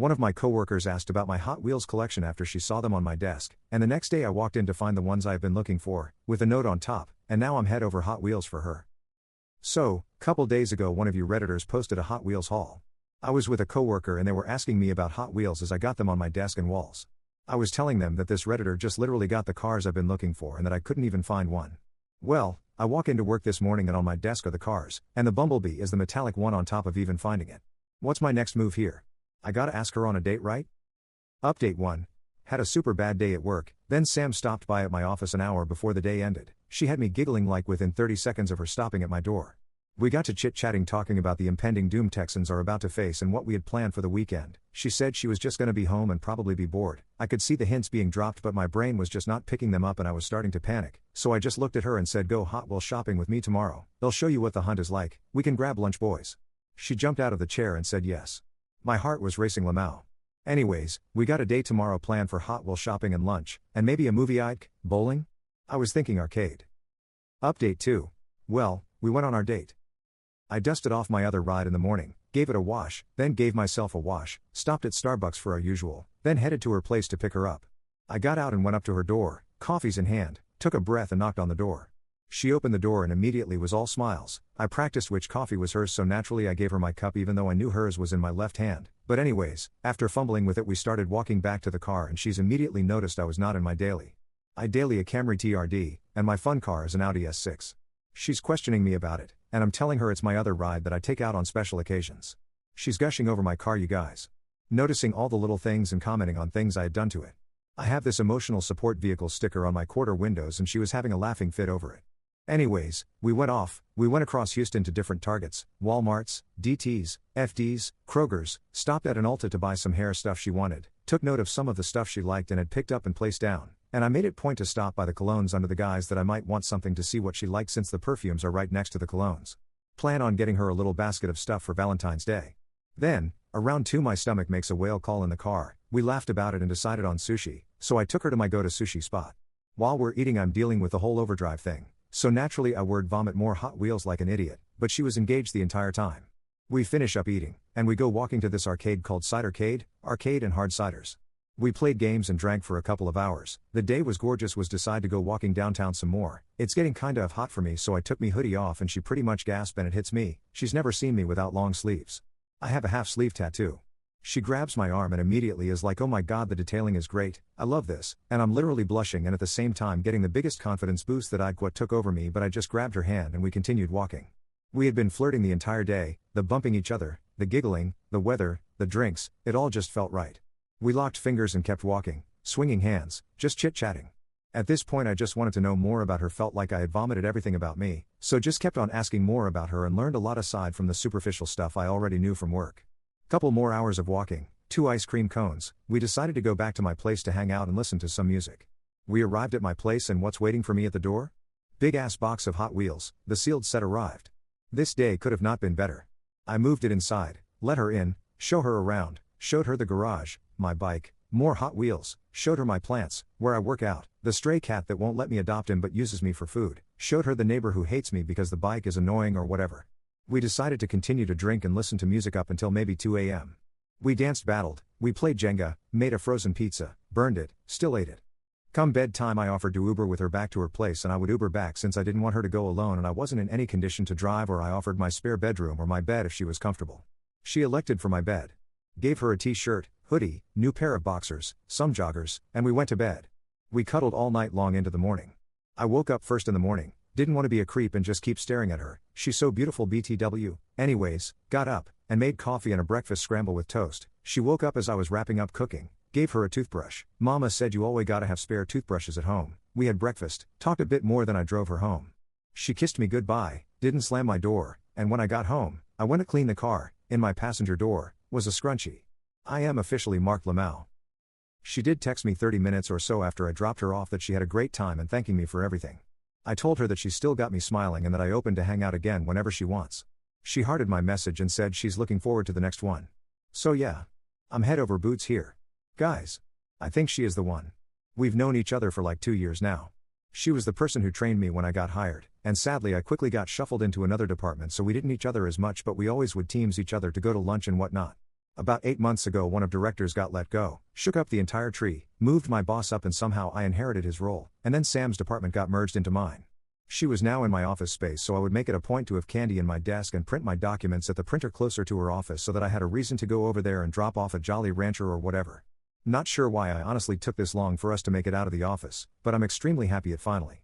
One of my coworkers asked about my Hot Wheels collection after she saw them on my desk, and the next day I walked in to find the ones I've been looking for, with a note on top, and now I'm head over Hot Wheels for her. So, couple days ago one of you Redditors posted a Hot Wheels haul. I was with a coworker and they were asking me about Hot Wheels as I got them on my desk and walls. I was telling them that this Redditor just literally got the cars I've been looking for and that I couldn't even find one. Well, I walk into work this morning and on my desk are the cars, and the Bumblebee is the metallic one on top of even finding it. What's my next move here? I gotta ask her on a date, right? Update 1. Had a super bad day at work, then Sam stopped by at my office an hour before the day ended. She had me giggling like within 30 seconds of her stopping at my door. We got to chit-chatting talking about the impending doom Texans are about to face and what we had planned for the weekend. She said she was just gonna be home and probably be bored. I could see the hints being dropped but my brain was just not picking them up and I was starting to panic, so I just looked at her and said, "Go Hot Wheels shopping with me tomorrow. They'll show you what the hunt is like. We can grab lunch, boys." She jumped out of the chair and said yes. My heart was racing. Lamau. Anyways, we got a day tomorrow planned for Hot Wheels shopping and lunch, and maybe a movie. Bowling? I was thinking arcade. Update 2. Well, we went on our date. I dusted off my other ride in the morning, gave it a wash, then gave myself a wash, stopped at Starbucks for our usual, then headed to her place to pick her up. I got out and went up to her door, coffees in hand, took a breath and knocked on the door. She opened the door and immediately was all smiles. I practiced which coffee was hers, so naturally I gave her my cup even though I knew hers was in my left hand. But anyways, after fumbling with it we started walking back to the car and she's immediately noticed I was not in my daily. I daily a Camry TRD, and my fun car is an Audi S6. She's questioning me about it, and I'm telling her it's my other ride that I take out on special occasions. She's gushing over my car, you guys. Noticing all the little things and commenting on things I had done to it. I have this emotional support vehicle sticker on my quarter windows and she was having a laughing fit over it. Anyways, we went across Houston to different Targets, Walmarts, DTs, FDs, Kroger's, stopped at an Ulta to buy some hair stuff she wanted, took note of some of the stuff she liked and had picked up and placed down, and I made it point to stop by the colognes under the guise that I might want something to see what she liked since the perfumes are right next to the colognes. Plan on getting her a little basket of stuff for Valentine's Day. Then, around 2 my stomach makes a whale call in the car, we laughed about it and decided on sushi, so I took her to my go-to sushi spot. While we're eating I'm dealing with the whole overdrive thing. So naturally I word vomit more Hot Wheels like an idiot, but she was engaged the entire time. We finish up eating, and we go walking to this arcade called Cidercade, arcade and hard ciders. We played games and drank for a couple of hours. The day was gorgeous. Was decide to go walking downtown some more. It's getting kinda of hot for me, so I took me hoodie off and she pretty much gasped and it hits me. She's never seen me without long sleeves. I have a half sleeve tattoo. She grabs my arm and immediately is like, "Oh my god, the detailing is great, I love this," and I'm literally blushing and at the same time getting the biggest confidence boost that what took over me, but I just grabbed her hand and we continued walking. We had been flirting the entire day, the bumping each other, the giggling, the weather, the drinks, it all just felt right. We locked fingers and kept walking, swinging hands, just chit-chatting. At this point I just wanted to know more about her, felt like I had vomited everything about me, so just kept on asking more about her and learned a lot aside from the superficial stuff I already knew from work. Couple more hours of walking, 2 ice cream cones, we decided to go back to my place to hang out and listen to some music. We arrived at my place and what's waiting for me at the door? Big ass box of Hot Wheels, the sealed set arrived. This day could have not been better. I moved it inside, let her in, show her around, showed her the garage, my bike, more Hot Wheels, showed her my plants, where I work out, the stray cat that won't let me adopt him but uses me for food, showed her the neighbor who hates me because the bike is annoying or whatever. We decided to continue to drink and listen to music up until maybe 2 a.m. We danced, battled, we played Jenga, made a frozen pizza, burned it, still ate it. Come bedtime I offered to Uber with her back to her place and I would Uber back since I didn't want her to go alone and I wasn't in any condition to drive, or I offered my spare bedroom or my bed if she was comfortable. She elected for my bed. Gave her a t-shirt, hoodie, new pair of boxers, some joggers, and we went to bed. We cuddled all night long into the morning. I woke up first in the morning. Didn't want to be a creep and just keep staring at her, she's so beautiful BTW. Anyways, got up, and made coffee and a breakfast scramble with toast. She woke up as I was wrapping up cooking, gave her a toothbrush. Mama said you always gotta have spare toothbrushes at home. We had breakfast, talked a bit more than I drove her home. She kissed me goodbye, didn't slam my door, and when I got home, I went to clean the car. In my passenger door, was a scrunchie. I am officially Mark Lamau. She did text me 30 minutes or so after I dropped her off that she had a great time and thanking me for everything. I told her that she still got me smiling and that I open to hang out again whenever she wants. She hearted my message and said she's looking forward to the next one. So yeah. I'm head over boots here. Guys. I think she is the one. We've known each other for like 2 years now. She was the person who trained me when I got hired, and sadly I quickly got shuffled into another department so we didn't each other as much, but we always would teams each other to go to lunch and whatnot. About 8 months ago one of directors got let go, shook up the entire tree, moved my boss up and somehow I inherited his role, and then Sam's department got merged into mine. She was now in my office space so I would make it a point to have Candy in my desk and print my documents at the printer closer to her office so that I had a reason to go over there and drop off a Jolly Rancher or whatever. Not sure why I honestly took this long for us to make it out of the office, but I'm extremely happy it finally